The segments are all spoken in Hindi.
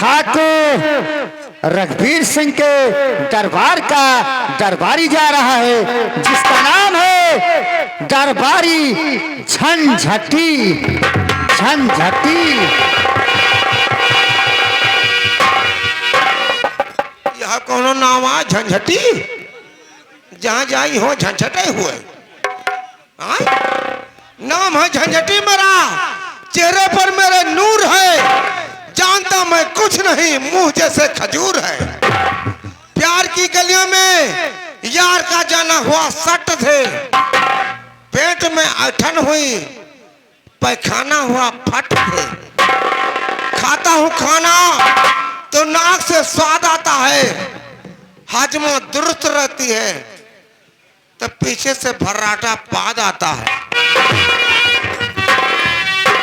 ठाकुर रघुवीर सिंह के दरबार का दरबारी जा रहा है, जिसका नाम है दरबारी झंझटी। झंझटी यह कौन नाम है झंझटी? जहाँ जाई हो झंझटे हुए। नाम है झंझटी मेरा, चेहरे पर मेरे नूर है, जानता मैं कुछ नहीं, मुंह जैसे खजूर है। प्यार की गलियों में यार का जाना हुआ सट थे, पेट में ऐठन हुई, पैखाना हुआ फट थे। खाता हूँ खाना तो नाक से स्वाद आता है, हजमा दुरुस्त रहती है तो पीछे से भर्राटा पाद आता है।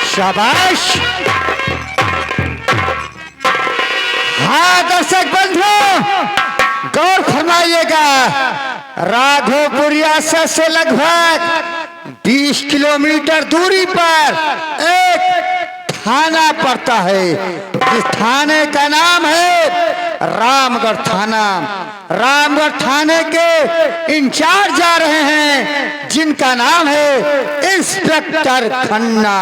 शाबाश। हाँ दर्शक बंधुओं, गौर फरमाइएगा, राघोपुर रियासत से लगभग 20 किलोमीटर दूरी पर एक थाना पड़ता है, जिस थाने का नाम है रामगढ़ थाना। रामगढ़ थाने के इंचार्ज जा रहे हैं, जिनका नाम है इंस्पेक्टर खन्ना।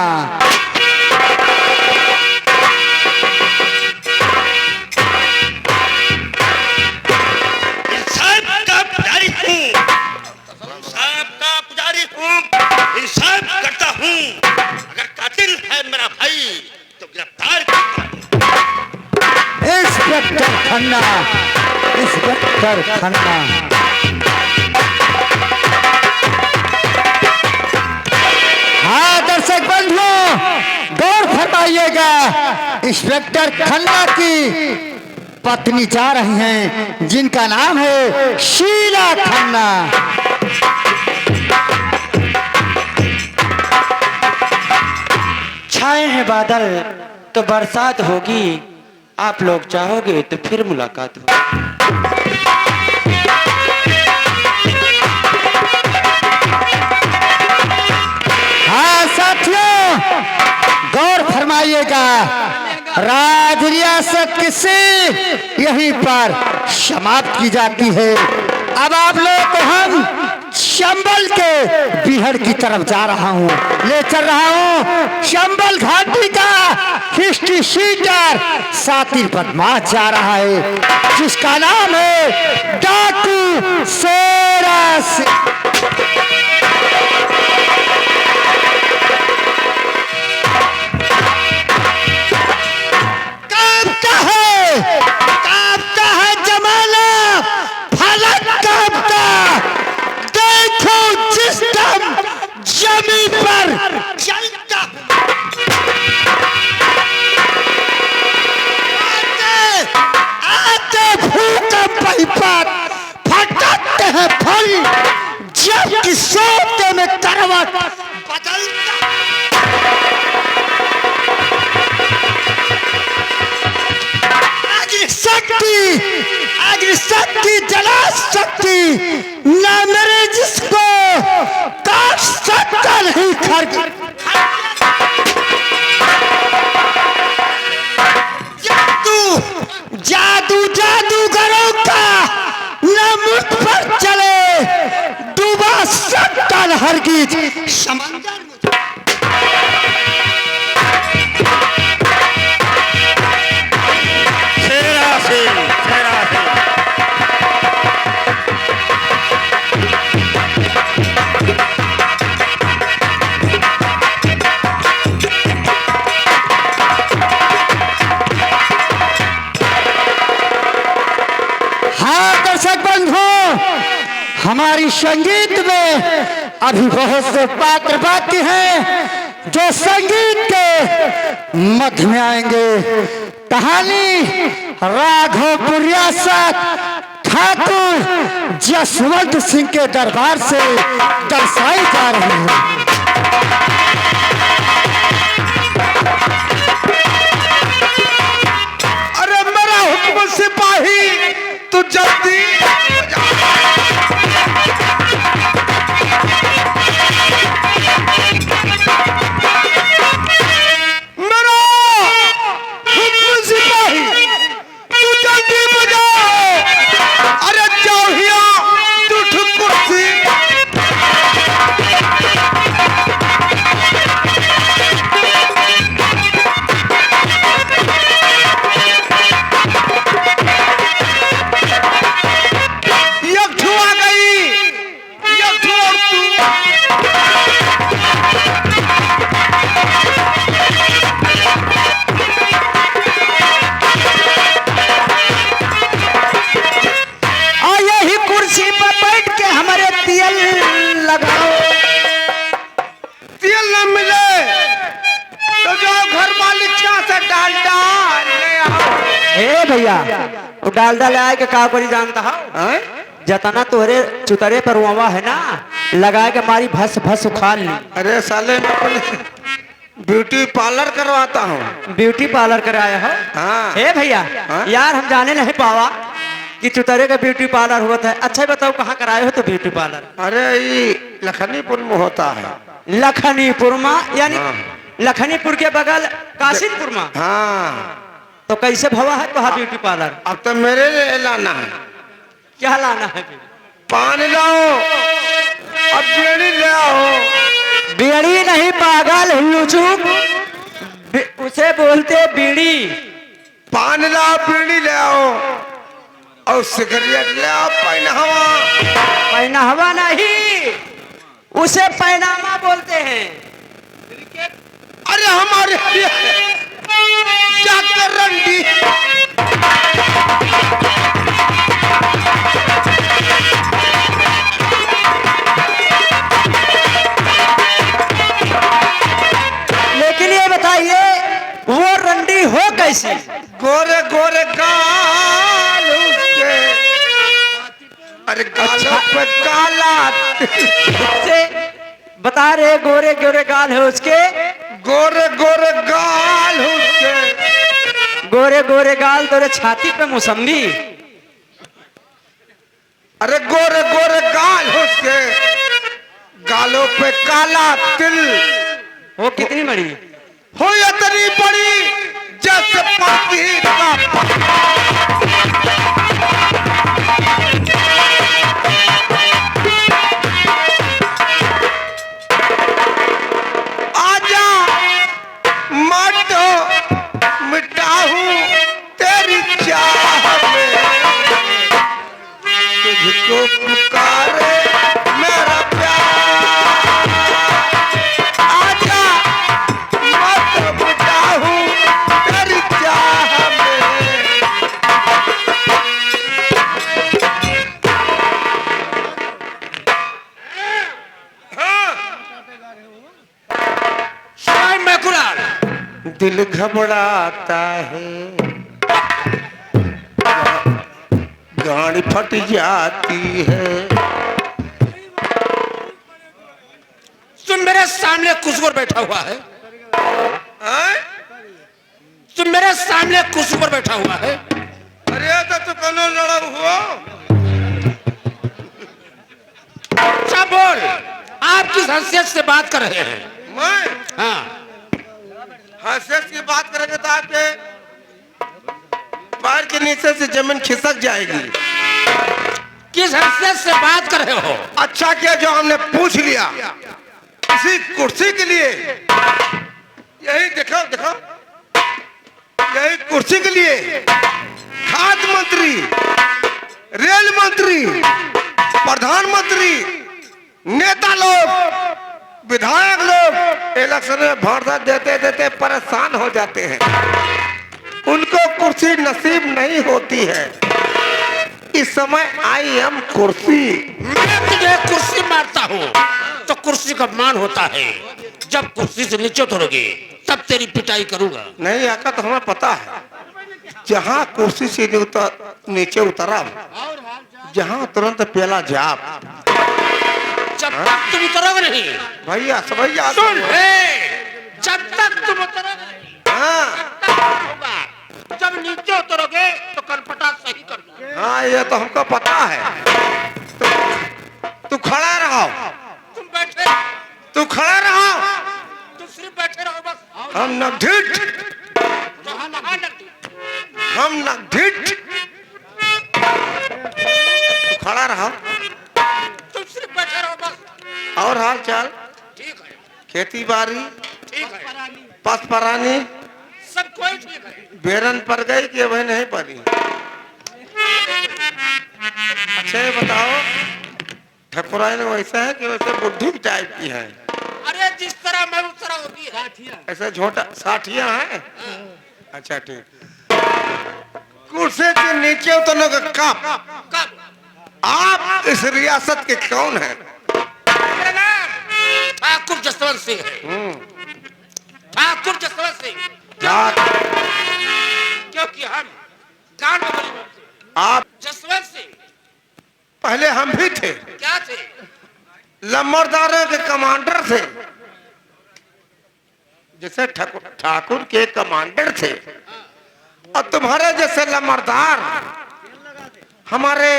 इंसाफ करता हूँ, अगर कातिल है मेरा भाई तो गिरफ्तार करता हूँ। Inspector Khanna, inspector Khanna. हाँ दर्शक बंधुओं, गौर फरमाइएगा, इंस्पेक्टर खन्ना की पत्नी जा रही हैं, जिनका नाम है शीला खन्ना। छाए हैं बादल तो बरसात होगी, आप लोग चाहोगे तो फिर मुलाकात होगी। हाँ साथियों, गौर फरमाइएगा, राज रियासत किसे यहीं पर समाप्त की जाती है। अब आप लोग को हम चंबल के बिहड़ की तरफ जा रहा हूँ, ले चल रहा हूँ चंबल घाटी का हिस्ट्री शीटर सातिर बदमाश जा रहा है, जिसका नाम है डाकू शेरा सिंह। कांपता है जमाना, फलक कांपता, देखो जिस दम जमीन पर चलता। आते भूकंप पर फटकते हैं फल, जब कि सोते में करवट बदलता। अग्नि शक्ति जला शक्ति न मेरे जिसको काट सकता नहीं खर्च। जादू जादूगरों का न मुझ पर चले, डूबा सकता हरगिज समंदर। हाँ दर्शक बंधुओं, हमारी संगीत में अभी बहुत से पात्र बाकी हैं जो संगीत के मध्य में आएंगे। कहानी राघोपुर रियासत ठाकुर जसवंत सिंह के दरबार से दर्शाई जा रही है। अरे मेरा हुक्म सिपाही तू जल्दी मेरा हुक्म सिपाही ए भैया वो डालडा ले आए के का करी जानता हो हैं? जतना तोहरे चुतरे पर ववा है ना लगा के मारी भस भस उखाड़ ली। अरे साले मैं अपने ब्यूटी पार्लर करवाता हूँ। ब्यूटी पार्लर कराया हो। हाँ। ए भैया हाँ? यार हम जाने नहीं पावा कि चुतरे का ब्यूटी पार्लर होता है। अच्छा बताओ कहाँ कराए हो तो ब्यूटी पार्लर? अरे ये लखनीपुर में होता है। लखनीपुर में यानी हाँ। लखनीपुर के बगल कासिमपुर में। हाँ। तो कैसे भवा है तो ब्यूटी पार्लर? अब तो मेरे लिए लाना है। क्या लाना है? पानी लाओ, अब बेड़ी ले आओ। बीड़ी नहीं पागल हुल्लूचूक, उसे बोलते बीड़ी। पानी लाओ, बीड़ी ले आओ और सिगरेट ले आओ। पहनावा पहनावा नहीं उसे पैनामा बोलते हैं। अरे हमारे क्या कर रंडी। लेकिन ये बताइए वो रंडी हो कैसी? गोरे गोरे गाल उसके, अरे गालों पे काला। से बता रहे गोरे गोरे गाल है उसके। गोरे गोरे गाल उसके, गोरे गोरे गाल तेरे छाती पे मौसम्बी। अरे गोरे गोरे गाल उसके, गालों पे काला तिल। वो कितनी बड़ी? हो इतनी बड़ी जैसे पापी का। आजा माटो मिटाहूं तेरी चाह में, तुझको पुकारे मेरा प्यार। आजा माटो मिटाहूं तेरी चाह में। शाय मैकुलाल दिल घबराता है, गाड़ी फट जाती है। तुम मेरे सामने कुछ पर बैठा हुआ है। तुम मेरे सामने कुछ पर बैठा हुआ है। अरे तो कौन लड़ा हुआ? अच्छा बोल, आप किस हैसियत से बात कर रहे हैं? मैं हाँ, हैसियत की बात करेंगे तो आपके पैर के नीचे से जमीन खिसक जाएगी। किस हैसियत से बात कर रहे हो? अच्छा किया जो हमने पूछ लिया। इसी कुर्सी के लिए, यही देखो देखो, यही कुर्सी के लिए खाद्य मंत्री, रेल मंत्री, प्रधानमंत्री, नेता लोग, विधायक लोग इलेक्शन में वोट देते देते परेशान हो जाते हैं। उनको कुर्सी नसीब नहीं होती है। इस समय आई एम कुर्सी। मैं तुझे कुर्सी मारता हूँ तो कुर्सी का मान होता है। जब कुर्सी से नीचे उतरोगे तब तेरी पिटाई करूंगा। नहीं आका तो हमें पता है। जहाँ कुर्सी से नीचे उतरा, जहाँ तुरंत पेला जाप। जब तक तुम उतरोगे नहीं भैया भैया सुन हे, जब तक तुम उतरोगे नहीं हाँ तब तक होगा। जब नीचे उतरोगे तो कनपटा सही कर दूंगा। हाँ ये तो हमको पता है। तू खड़ा रहो, तुम बैठे, तू खड़ा रहो। तुम सिर्फ बैठे रहो बस। हम न ढिठ, जहाँ नहा लगती हम न ढिठ। तू खड़ा रहो तुम सिर्फ बैठे रहो बस। और हाल चाल, ठीक है, खेती बाड़ी, ठीक है, पस परानी सब कोई ठीक है। बेरन पर गई कि वही नहीं पड़ी? अच्छा ये बताओ, ठकुराइन वैसा है कि वैसे बुद्धि टाइप की है? अरे जिस तरह मैं उस तरह होती है। ऐसा झोटा साठिया है? अच्छा ठीक। कुर्सी के नीचे उतरने का कब? कब? आप इस रियासत के कौन हैं? मेरा नाम ठाकुर जसवंत सिंह है। ठाकुर जसवंत सिंह। ठाक- क्योंकि हम गांड में गोली मारते हो। आप जसवंत सिंह पहले हम भी थे, क्या थे? लम्बरदारों के कमांडर थे, जैसे ठाकुर के कमांडर थे, और तुम्हारे जैसे लम्बरदार हमारे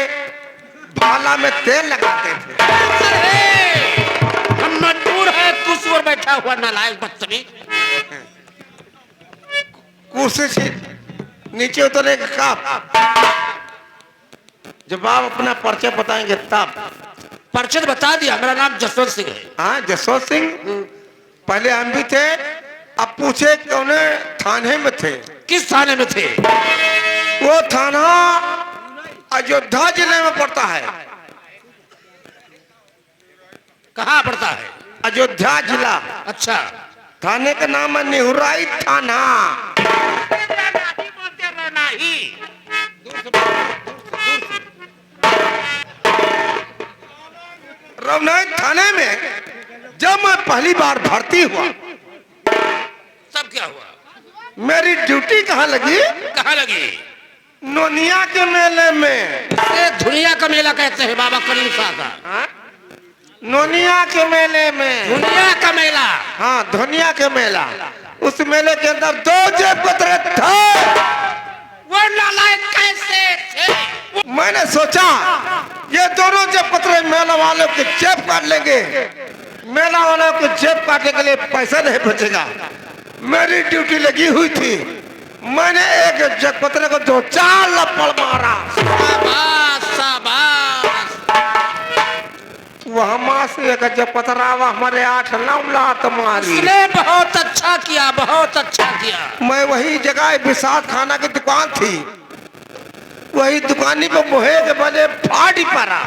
भाला में तेल लगाते थे। अरे हम मजबूर है, कुर्सी पर बैठा हुआ नालायक बदतमीज। कुर्सी से नीचे उतरने का काम, जब आप अपना परिचय बताएंगे तब। परिचय बता दिया, मेरा नाम जसवंत सिंह है। हाँ, जसवंत सिंह पहले हम भी थे, अब पूछे कौन थाने में थे? किस थाने में थे? वो थाना अयोध्या जिले में पड़ता है। कहाँ पड़ता है? अयोध्या जिला। अच्छा, थाने का नाम है निहुराई थाना। रवनाथ थाने में जब मैं पहली बार भर्ती हुआ, सब क्या हुआ? मेरी ड्यूटी कहाँ लगी? कहाँ लगी? नोनिया के मेले में। इसे दुनिया का मेला कहते हैं बाबा करीम शाह का। हाँ? नोनिया के मेले में। दुनिया का मेला। हाँ, धुनिया के मेला। उस मेले के अंदर 2 जेबकतरे थे। वो नालायक कैसे थे? मैंने सोचा ये दोनों जेबकतरे मेला वालों के जेब काट लेंगे, मेला वालों के जेब काटने के लिए पैसा नहीं बचेगा। मेरी ड्यूटी लगी हुई थी, मैंने एक जेबकतरे को 2-4 लपड़ मारा। शाबाश शाबाश। वहां से एक जेबकतरा हमारे 8-9 लात मारी। उसने बहुत अच्छा किया, बहुत अच्छा किया। मैं वही जगह विसाद खाना की दुकान थी, वही दुकानी पे मोहे के बने फाड़ी पड़ा।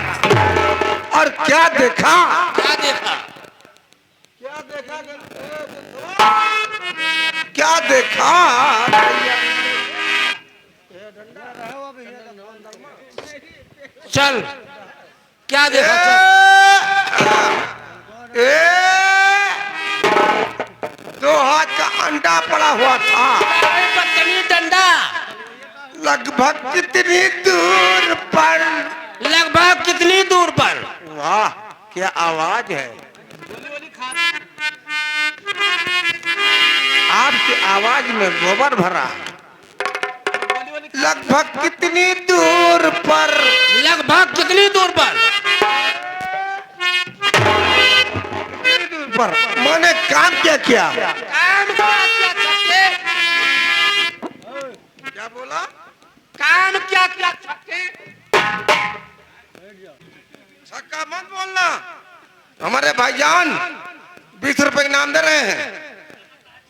और क्या देखा? क्या देखा? क्या देखा? चल, क्या देखा? ए, 2 हाथ का अंडा पड़ा हुआ था। बदतमीज डंडा। लगभग कितनी दूर पर? लगभग कितनी दूर पर? वाह, क्या आवाज है! आपकी आवाज में गोबर भरा है। लगभग कितनी दूर पर? लगभग कितनी दूर पर? पर मैंने काम क्या किया? काम क्या छक्के? क्या बोला? काम क्या किया छक्के? छक्का मत बोलना। हमारे भाईजान 20 रुपए इनाम दे रहे हैं।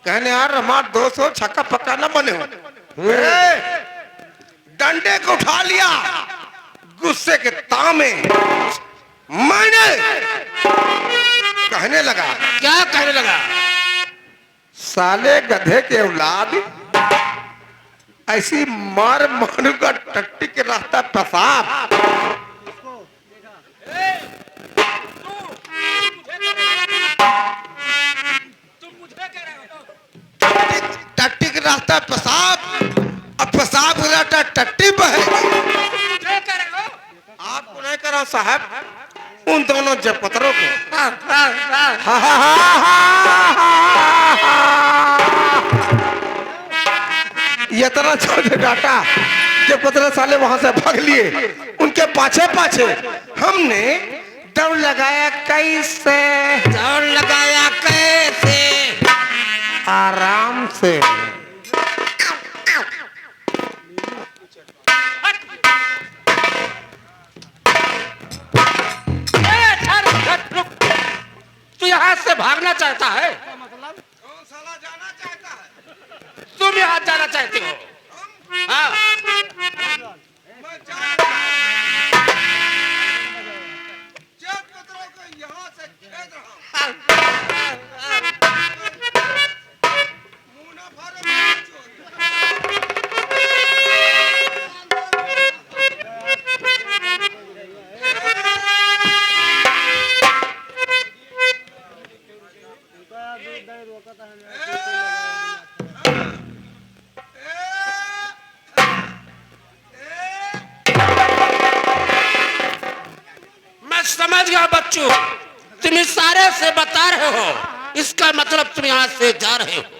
कहने यार हमारे 200 छक्का पक्का न बने हो। डंडे को उठा लिया गुस्से के तामे। मैंने कहने लगा। क्या कहने लगा? साले गधे के औलाद, ऐसी मार मारूंगा टट्टी के रास्ता पेशाब। टट्टी के रास्ता पेशाब, और पेशाब के रास्ता टट्टी बहेगी। आपको नहीं करा साहब, उन दोनों जेबकतरों को। ये तरह छोटे डाटा जेबकतरे साले वहां से भाग लिए। उनके पाछे पाछे हमने दौड़ लगाया। कैसे दौड़ लगाया? कैसे? आराम से। तू यहाँ से भागना चाहता है? कौन साला जाना चाहता है? तुम यहाँ जाना चाहते हो? हाँ। मैं जाऊंगा। जेबकतरों को यहाँ से खेद रहा हूँ। मुंह ना फाड़ो, समझ गया बच्चों, तुम इशारे से बता रहे हो, इसका मतलब तुम यहाँ से जा रहे हो।